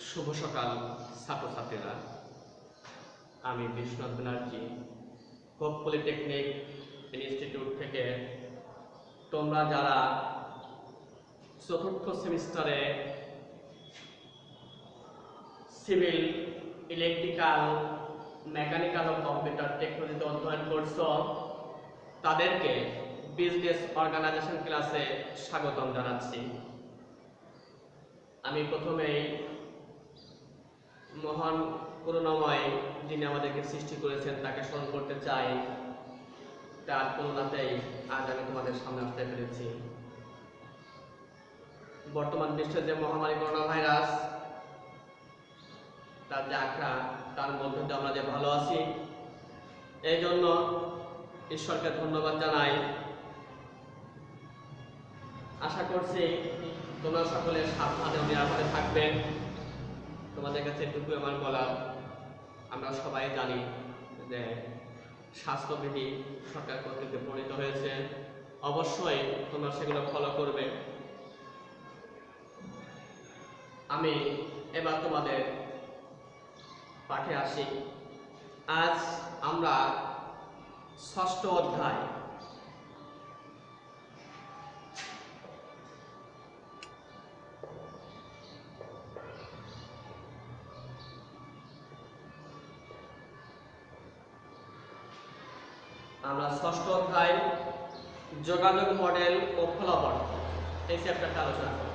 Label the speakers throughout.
Speaker 1: শুভ সকাল ছাত্রছাত্রীরা। আমি Biswanath Banerjee, hope polytechnic institute থেকে তোমরা যারা চতুর্থ সেমিস্টারে সিভিল, ইলেকট্রিক্যাল, মেকানিক্যাল ও কম্পিউটার টেকনোলজিতে অধ্যয়ন করছো, তাদেরকে বিজনেস অর্গানাইজেশন ক্লাসে স্বাগতম জানাচ্ছি। আমি প্রথমেই মহান করুণাময় যিনি আমাদেরকে সৃষ্টি করেছেন তাকে স্মরণ করতে চাই। তার করুণাতেই আজ আমি তোমাদের সামনে আসতে পেরেছি। বর্তমান বিশ্বের যে মহামারী করোনা ভাইরাস, তার যে আখড়া, তার মধ্যে দিয়ে আমরা যে ভালো আছি, এই জন্য ঈশ্বরকে ধন্যবাদ জানাই। আশা করছি তোমরা সকলে সাবধানে ও নিরাপদে থাকবে। তোমাদের কাছে এটুকু আমার বলার, আমরা সবাই জানি যে স্বাস্থ্যবিধি সরকার কর্তৃক প্রণীত হয়েছে, অবশ্যই তোমরা সেগুলো ফলো করবে। আমি এবার তোমাদের পাঠে আসি। আজ আমরা ষষ্ঠ অধ্যায় যোগাযোগ মডেল ও ফলাফল, এই চ্যাপ্টারটা আলোচনা করব।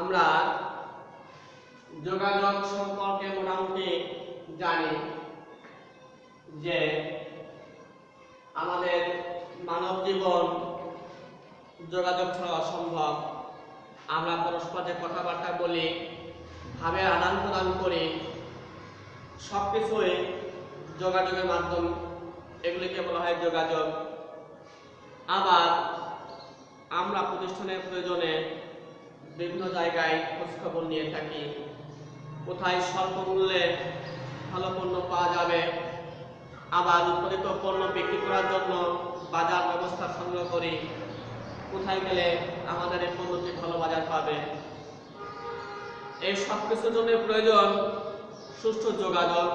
Speaker 1: আমরা যোগাযোগ সম্পর্কে মোটামুটি জানি যে আমাদের মানব জীবন যোগাযোগ ছাড়া অসম্ভব। আমরা পরস্পর যে কথাবার্তা বলি, ভাবের আদান প্রদান করি, সবকিছুই যোগাযোগের মাধ্যম, এগুলিকে বলা হয় যোগাযোগ। আবার আমরা প্রতিষ্ঠানের প্রয়োজনে বিভিন্ন জায়গায় খোঁজখবর নিয়ে থাকি, কোথায় স্বল্প মূল্যে ভালো পণ্য পাওয়া যাবে। আবার উৎপাদিত পণ্য বিক্রি করার জন্য বাজার ব্যবস্থা সংগ্রহ করি, কোথায় গেলে আমাদের এই পণ্যটি ভালো বাজার পাবে। এই সব কিছুর জন্য প্রয়োজন সুষ্ঠু যোগাযোগ।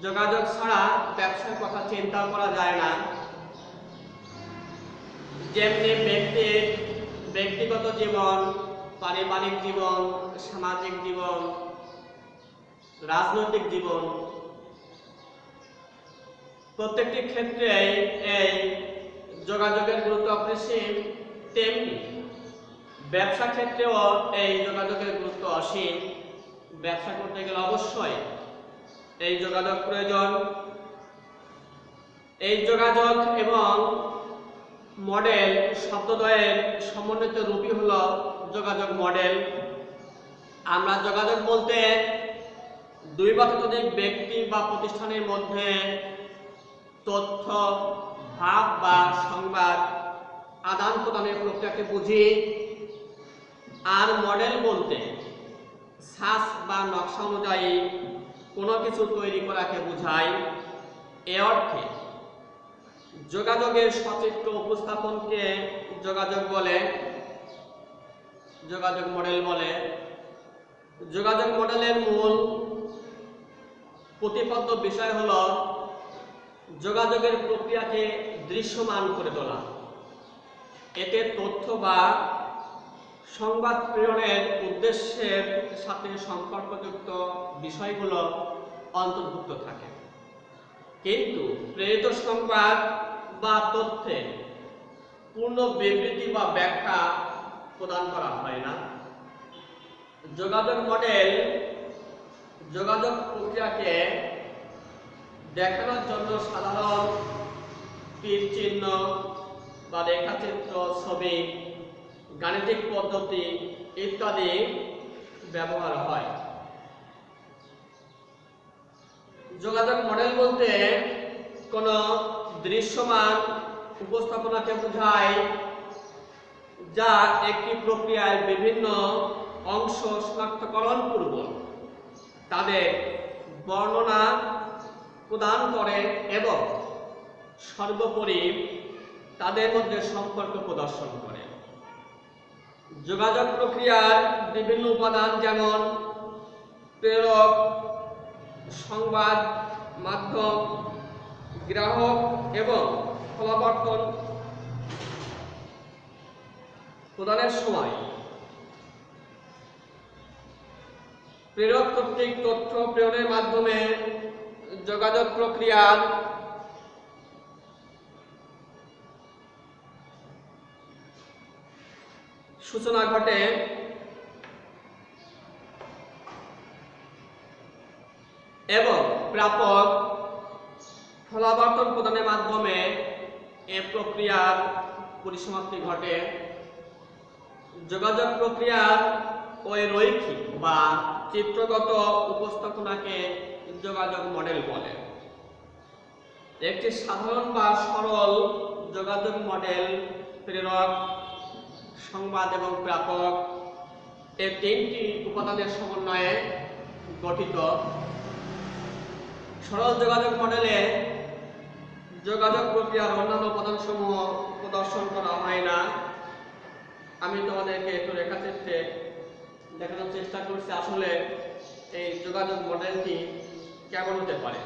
Speaker 1: যোগাযোগ ছাড়া ব্যবসার কথা চিন্তা করা যায় না। যেমনি ব্যক্তিগত জীবন, পারিবারিক জীবন, সামাজিক জীবন, রাজনৈতিক জীবন, প্রত্যেকটি ক্ষেত্রে এই যোগাযোগের গুরুত্ব অপরিসীম, তেমনি ব্যবসা ক্ষেত্রেও এই যোগাযোগের গুরুত্ব অসীম। ব্যবসা করতে গেলে অবশ্যই এই যোগাযোগ প্রয়োজন। এই যোগাযোগ এবং মডেল শব্দদ্বয়ের সমন্বিত রূপই হলো যোগাযোগ মডেল। আমরা যোগাযোগ বলতে দুই বা ততোধিক ব্যক্তি বা প্রতিষ্ঠানের মধ্যে তথ্য, ভাব বা সংবাদ আদান প্রদানের প্রক্রিয়াকে বুঝি। আর মডেল বলতে ছাঁচ বা নকশা অনুযায়ী কোনো কিছু তৈরি করাকে বোঝায়। এ অর্থে যোগাযোগের সচিত্র উপস্থাপনকে যোগাযোগ বলে, যোগাযোগ মডেল বলে। যোগাযোগ মডেলের মূল প্রতিপাদ্য বিষয় হলো যোগাযোগের প্রক্রিয়াকে দৃশ্যমান করে তোলা। এতে তথ্য বা সংবাদ প্রেরণের উদ্দেশ্যের সাথে সম্পর্কযুক্ত বিষয়গুলো অন্তর্ভুক্ত থাকে, কিন্তু প্রেরিত সংবাদ বা তথ্যে পূর্ণ বিবৃতি বা ব্যাখ্যা প্রদান করা হয় না। যোগাযোগ মডেল যোগাযোগ প্রক্রিয়াকে দেখানোর জন্য সাধারণ তীর চিহ্ন বা রেখাচিত্র, ছবি, গাণিতিক পদ্ধতি ইত্যাদি ব্যবহার হয়। যোগাযোগ মডেল বলতে কোনো দৃশ্যমান উপস্থাপনাকে বোঝায় যা একটি প্রক্রিয়ায় বিভিন্ন অংশ শনাক্তকরণ পূর্বক তাদের বর্ণনা প্রদান করে এবং সর্বোপরি তাদের মধ্যে সম্পর্ক প্রদর্শন করে। যোগাযোগ প্রক্রিয়ার বিভিন্ন উপাদান যেমন প্রেরক, সংবাদ মাধ্যম, গ্রাহক এবং ফলাবর্তন প্রদানের সময় প্রেরক কর্তৃক তথ্য প্রেরণের মাধ্যমে যোগাযোগ প্রক্রিয়ার সূচনা ঘটে এবং প্রাপক ফলাবর্তন প্রদানের মাধ্যমে এ প্রক্রিয়ার পরিসমাপ্তি ঘটে। যোগাযোগ প্রক্রিয়ার ওই রৈখিক বা চিত্রগত উপস্থাপনাকে যোগাযোগ মডেল বলে। একটি সাধারণ বা সরল যোগাযোগ মডেল প্রেরক, সংবাদ এবং প্রাপক এই তিনটি উপাদানের সমন্বয়ে গঠিত। সরল যোগাযোগ মডেলে যোগাযোগ প্রক্রিয়ার অন্যান্য উপাদানসমূহ প্রদর্শন করা হয় না। আমি তোমাদেরকে একটু রেখাচিত্রে দেখানোর চেষ্টা করছি আসলে এই যোগাযোগ মডেলটি কেমন হতে পারে।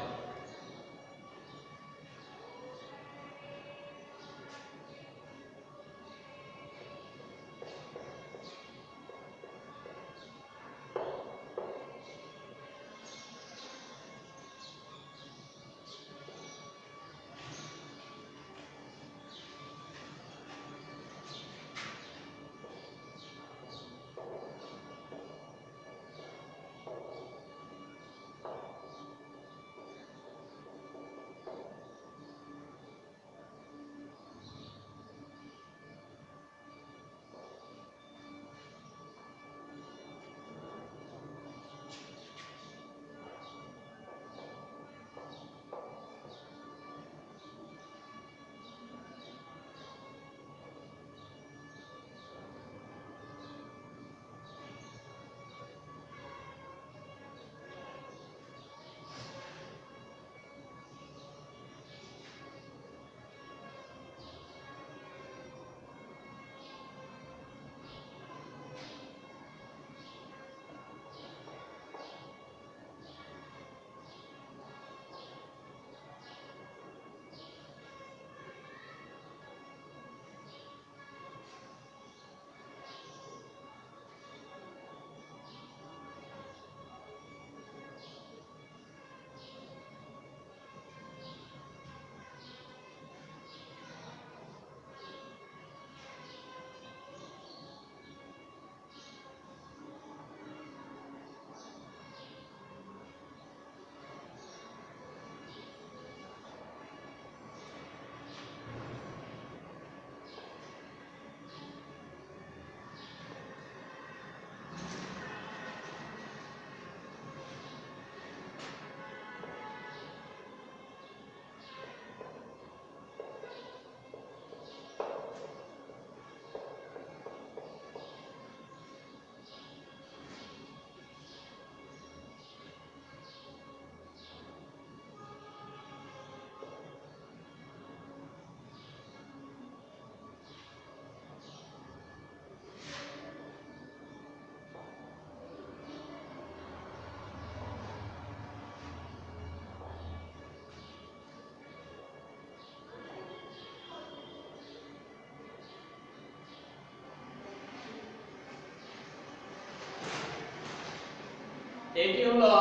Speaker 1: এটি হলো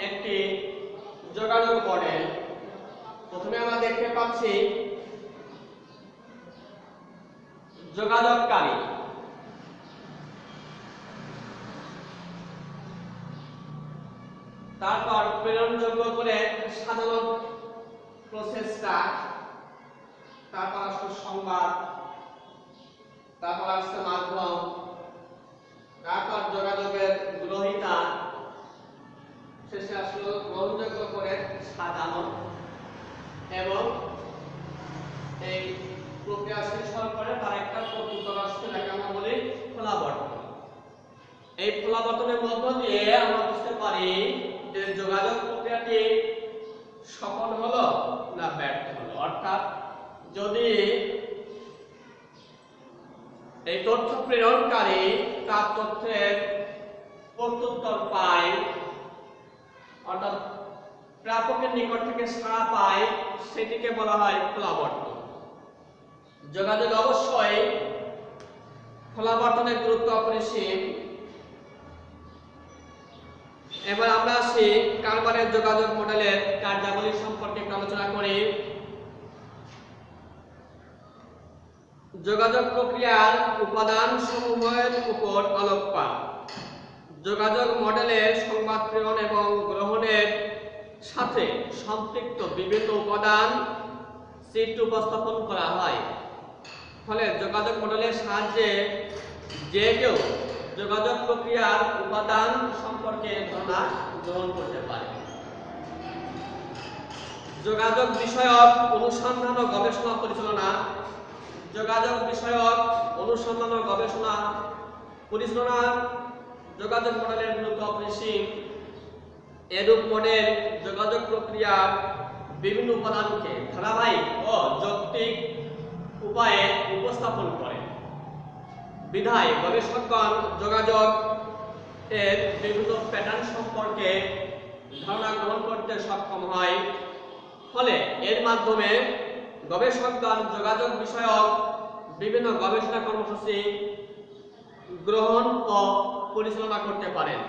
Speaker 1: একটি যোগাযোগ মডেল। প্রথমে আমরা দেখতে পাচ্ছি যোগাযোগকারী, তারপর প্রেরণযোগ্য করে সাজানো প্রসেসটা, তারপর আসছে সংবাদ, তারপর আসছে মাধ্যম, তারপর যোগাযোগের গ্রহীতা, শেষে আসলো গ্রহণযোগ্য করে এবং এই প্রক্রিয়া শেষ হওয়ার পরে তার একটা প্রত্যুত্তর আসছে, যাকে আমরা বলি ফলাবর্তন। এই ফলাবর্তনের মধ্য দিয়ে আমরা বুঝতে পারি যে যোগাযোগ প্রক্রিয়াটি সফল হলো না ব্যর্থ হলো। অর্থাৎ যদি এই তথ্য প্রেরণকারী তার তথ্যের প্রত্যুত্তর পায়, অর্থাৎ প্রাপকের নিকট থেকে সাড়া পায়, সেটিকে বলা হয় ফলাবর্তন। যোগাযোগ অবশ্যই ফলাবর্তনের গুরুত্ব অপরিসীম। এবার আমরা আসি কারবারের যোগাযোগ মডেলের কার্যাবলী সম্পর্কে একটু আলোচনা করি। যোগাযোগ প্রক্রিয়ার উপাদান সমূহের উপর আলোকপাত। যোগাযোগ মডেলের সংবাদ প্রেরণ এবং গ্রহণের সাথে সম্পৃক্ত বিভিন্ন উপাদান চিত্র উপস্থাপন করা হয়। ফলে যোগাযোগ মডেলের সাহায্যে যে কেউ যোগাযোগ প্রক্রিয়ার উপাদান সম্পর্কে ধারণা গ্রহণ করতে পারে। যোগাযোগ বিষয়ক অনুসন্ধান ও গবেষণা পরিচালনা। যোগাযোগ বিষয়ক অনুসন্ধান ও গবেষণা পরিচালনা যোগাযোগ মডেলের গুরুত্ব অপরিসীম। এরূপ মডেল যোগাযোগ প্রক্রিয়ার বিভিন্ন উপাদানকে ধারাবাহিক ও যৌক্তিক উপায়ে উপস্থাপন করে। বিধায় গবেষকগণ যোগাযোগ এর বিভিন্ন প্যাটার্ন সম্পর্কে ধারণা গ্রহণ করতে সক্ষম হয়। ফলে এর মাধ্যমে গবেষকগণ যোগাযোগ বিষয়ক বিভিন্ন গবেষণা কর্মসূচি গ্রহণ ও পরিচালনা করতে পারেন।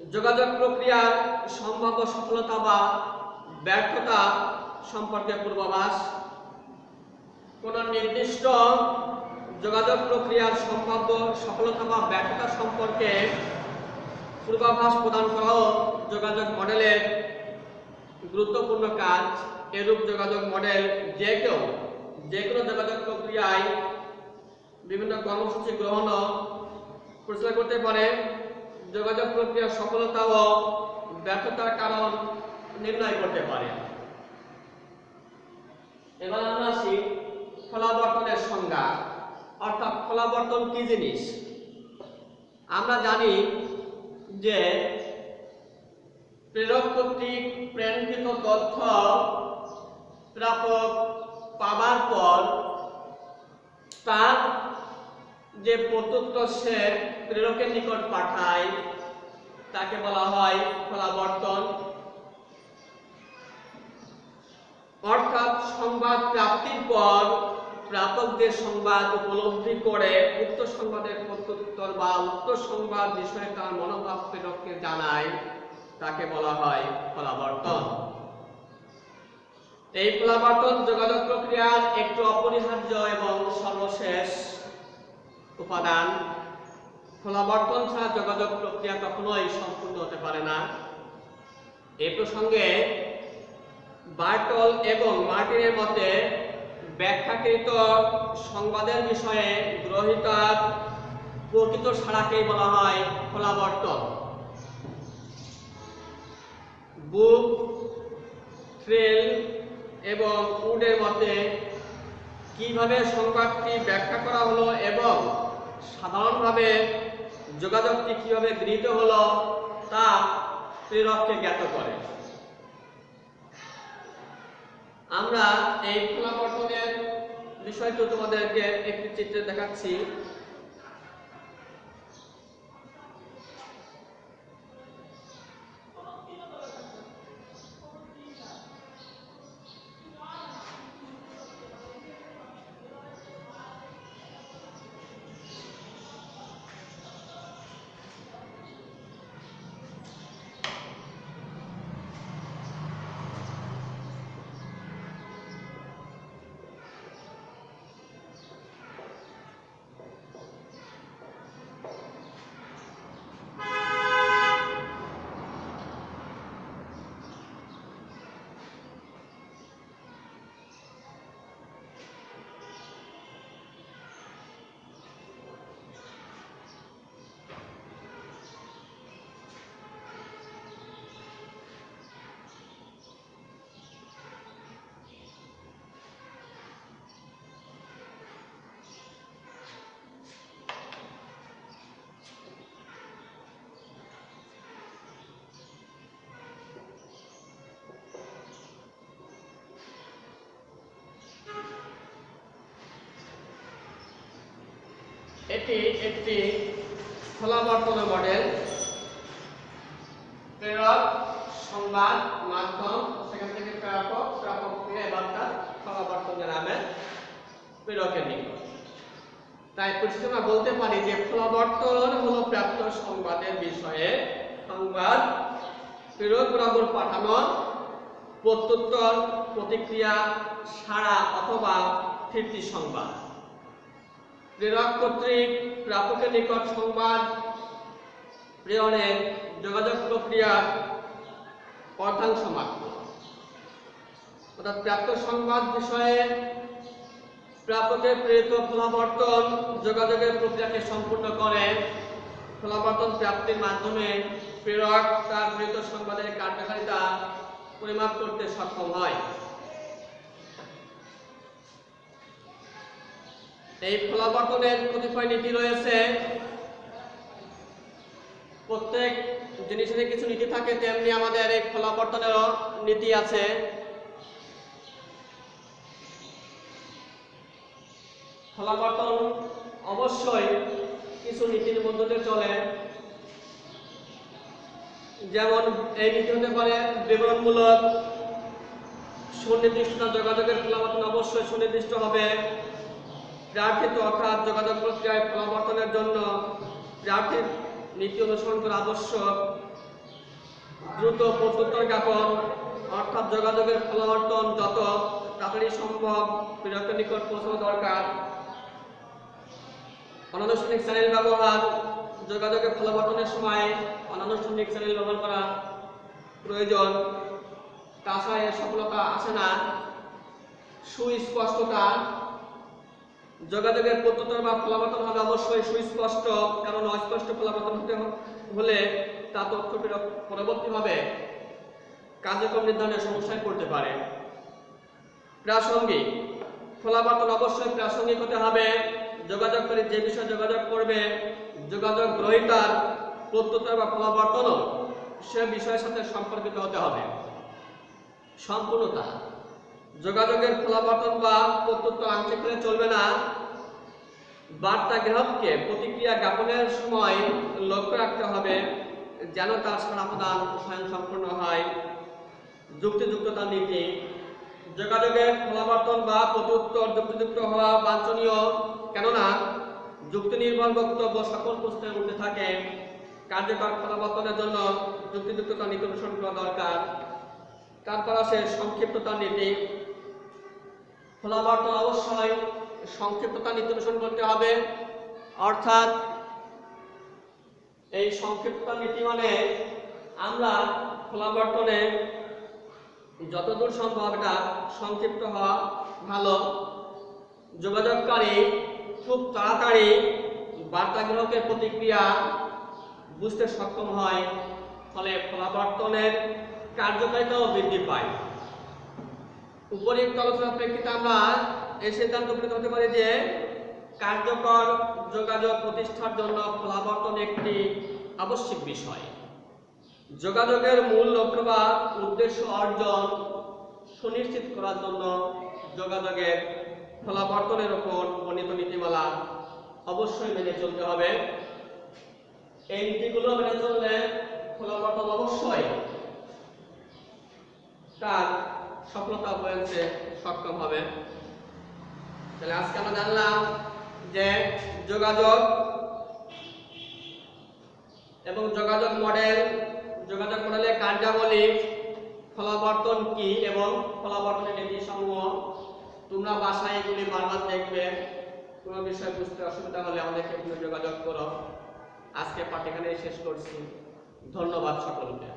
Speaker 1: যোগাযোগ প্রক্রিয়ার সম্ভাব্য সফলতা বা ব্যর্থতা সম্পর্কে পূর্বাভাস। কোন নির্দিষ্ট যোগাযোগ প্রক্রিয়ার সম্ভাব্য সফলতা বা ব্যর্থতা সম্পর্কে পূর্বাভাস প্রদান করাও যোগাযোগ মডেলের গুরুত্বপূর্ণ কাজ। এরূপ যোগাযোগ মডেল যে কোনো যোগাযোগ প্রক্রিয়ায় বিভিন্ন কর্মসূচি গ্রহণ ও পরিচালনা করতে পারে। যোগাযোগ প্রক্রিয়ার সফলতা ও ব্যর্থতার কারণ নির্ণয় করতে পারে। এবার আমরা আসি ফলাবর্তনের সংজ্ঞা, অর্থাৎ ফলাবর্তন কি জিনিস। আমরা জানি যে প্রেরক কর্তৃক প্রেরণকৃত তথ্য প্রাপক পাবার পর তার যে প্রত্যুত্তর সে প্রেরকের নিকট পাঠায় তাকে বলা হয় ফলাবর্তন। অর্থাৎ সংবাদ প্রাপ্তির পর প্রাপক যে সংবাদ উপলব্ধি করে উক্ত সংবাদের প্রত্যুত্তর বা উক্ত সংবাদ বিষয়ে তার মনোভাব প্রেরককে জানায় তাকে বলা হয় ফলাবর্তন। এই ফলাবর্তন যোগাযোগ প্রক্রিয়ার একটু অপরিহার্য এবং সর্বশেষ উপাদান। ফলাবর্তন ছাড়া যোগাযোগ প্রক্রিয়া কখনোই সম্পূর্ণ হতে পারে না। এই প্রসঙ্গে বার্টল এবং মার্টিনের মতে ব্যাখ্যাকৃত সংবাদের বিষয়ে গ্রহীতার প্রকৃত সাড়াকেই বলা হয় ফলাবর্তন। বুক, ট্রেল এবং উডের মতে কিভাবে সংবাদটি ব্যাখ্যা করা হলো এবং সাধারণভাবে যোগাযোগটি কিভাবে গৃহীত হলো তা প্রেরককে জ্ঞাত করে। আমরা এই ফলাবর্তনের বিষয়টি তোমাদেরকে একটি চিত্রে দেখাচ্ছি। এটি একটি খোলাবর্তনের মডেল। প্রেরক, সংবাদ, মাধ্যম, সেখান থেকে প্রাপক, প্রাপক থেকে বার্তা খোলাবর্তনের নামে প্রেরকের নিকট। তাই পরিশেষে আমরা বলতে পারি যে খোলাবর্তন হলো প্রাপ্ত সংবাদের বিষয়ে সংবাদ প্রেরক বরাবর পাঠানো প্রত্যুত্তর, প্রতিক্রিয়া, সাড়া অথবা ফিরতি সংবাদ। প্রেরক কর্তৃক প্রাপকের নিকট সংবাদ প্রেরণের যোগাযোগ প্রক্রিয়ার অর্ধাংশ মাত্র। অর্থাৎ প্রাপ্ত সংবাদ বিষয়ে প্রাপকের প্রেরিত খোলাবর্তন যোগাযোগের প্রক্রিয়াকে সম্পূর্ণ করে। খোলাবর্তন প্রাপ্তির মাধ্যমে প্রেরক তার প্রেরিত সংবাদের কার্যকারিতা পরিমাপ করতে সক্ষম হয়। এই খোলাবর্তনের কতিপয় নীতি রয়েছে। প্রত্যেক জিনিসের কিছু নীতি থাকে, তেমনি আমাদের এই খোলাবর্তনেরও নীতি আছে। খোলাবর্তন অবশ্যই কিছু নীতির মধ্য দিয়ে চলে। যেমন এই নীতি হতে পারে বিবরণমূলক। সুনির্দিষ্ট যোগাযোগের খোলাবর্তন অবশ্যই সুনির্দিষ্ট হবে। প্রার্থিত অর্থাৎ যোগাযোগ প্রক্রিয়ায় খোলাবর্তনের জন্য প্রার্থীর নীতি অনুসরণ করা আবশ্যক। দ্রুত প্রত্যুত্তর জ্ঞাপন অর্থাৎ যোগাযোগের খোলাবর্তন যত তাড়াতাড়ি সম্ভব প্রেরকের নিকট পৌঁছানো দরকার। অনানুষ্ঠানিক চ্যানেল ব্যবহার, যোগাযোগের খোলাবর্তনের সময় অনানুষ্ঠানিক চ্যানেল ব্যবহার করা প্রয়োজন। তাছাড়া এর সফলতা আসে না। সুস্পষ্টতা, যোগাযোগের প্রত্যুত্তর বা ফলাবর্তন হবে অবশ্যই সুস্পষ্ট, কারণ অস্পষ্ট ফলাবর্তন হতে হলে তা তথ্য পরবর্তীভাবে কার্যক্রম নির্ধারণে সমস্যায় পড়তে পারে। প্রাসঙ্গিক, ফলাবর্তন অবশ্যই প্রাসঙ্গিক হতে হবে। যোগাযোগকারী যে বিষয়ে যোগাযোগ করবে, যোগাযোগ গ্রহীতার প্রত্যুত্তর বা ফলাবর্তনও সে বিষয়ের সাথে সম্পর্কিত হতে হবে। সম্পূর্ণতা, যোগাযোগের ফলাবর্তন বা প্রত্যুত্তর আংশিক হলে চলবে না। বার্তা গ্রাহককে প্রতিক্রিয়া জ্ঞাপনের সময় লক্ষ্য রাখতে হবে যেন তার সাড়া প্রদান স্বয়ং সম্পূর্ণ হয়। যুক্তিযুক্ততার নীতি, যোগাযোগের ফলাবর্তন বা প্রত্যুত্তর যুক্তিযুক্ত হওয়া বাঞ্ছনীয়, কেননা যুক্তি নির্ভর বক্তব্য সকল প্রশ্নের উঠে থাকে। কার্যকর ফলাবর্তনের জন্য যুক্তিযুক্ততার নীতি অনুসরণ করা দরকার। তারপর আসে সংক্ষিপ্ততার নীতি। ফলাবর্তন অবশ্যই সংক্ষিপ্ততার নীতি অনুসরণ করতে হবে। অর্থাৎ এই সংক্ষিপ্ততার নীতি মানে আমরা ফলাবর্তনে যতদূর সম্ভব এটা সংক্ষিপ্ত হওয়া ভালো। যোগাযোগকারী খুব তাড়াতাড়ি বার্তা গ্রাহকের প্রতিক্রিয়া বুঝতে সক্ষম হয়, ফলে ফলাবর্তনের কার্যকারিতাও বৃদ্ধি পায়। উপরিউক্ত আলোচনার প্রেক্ষিতে আমরা এই সিদ্ধান্ত উপনীত হতে পারি যে কার্যকর যোগাযোগ প্রতিষ্ঠার জন্য ফলাবর্তন একটি আবশ্যিক বিষয়। যোগাযোগের মূল লক্ষ্য বা উদ্দেশ্য অর্জন সুনিশ্চিত করার জন্য যোগাযোগের ফলাবর্তনের উপর বর্ণিত নীতিমালা অবশ্যই মেনে চলতে হবে। এই নীতিগুলো মেনে চললে ফলাবর্তন অবশ্যই তার সফলতা পৌঁছতে সক্ষম হবে। তাহলে আজকে আমরা জানলাম যে যোগাযোগ এবং যোগাযোগ মডেলের কার্যাবলী, ফলাবর্তন কি এবং ফলাবর্তনের নীতি সমূহ। তোমরা বাসায় এগুলি বারবার দেখবে। কোনো বিষয় বুঝতে অসুবিধা হলে আমাদেরকে যোগাযোগ করো। আজকে পাঠ এখানেই শেষ করছি। ধন্যবাদ সকলকে।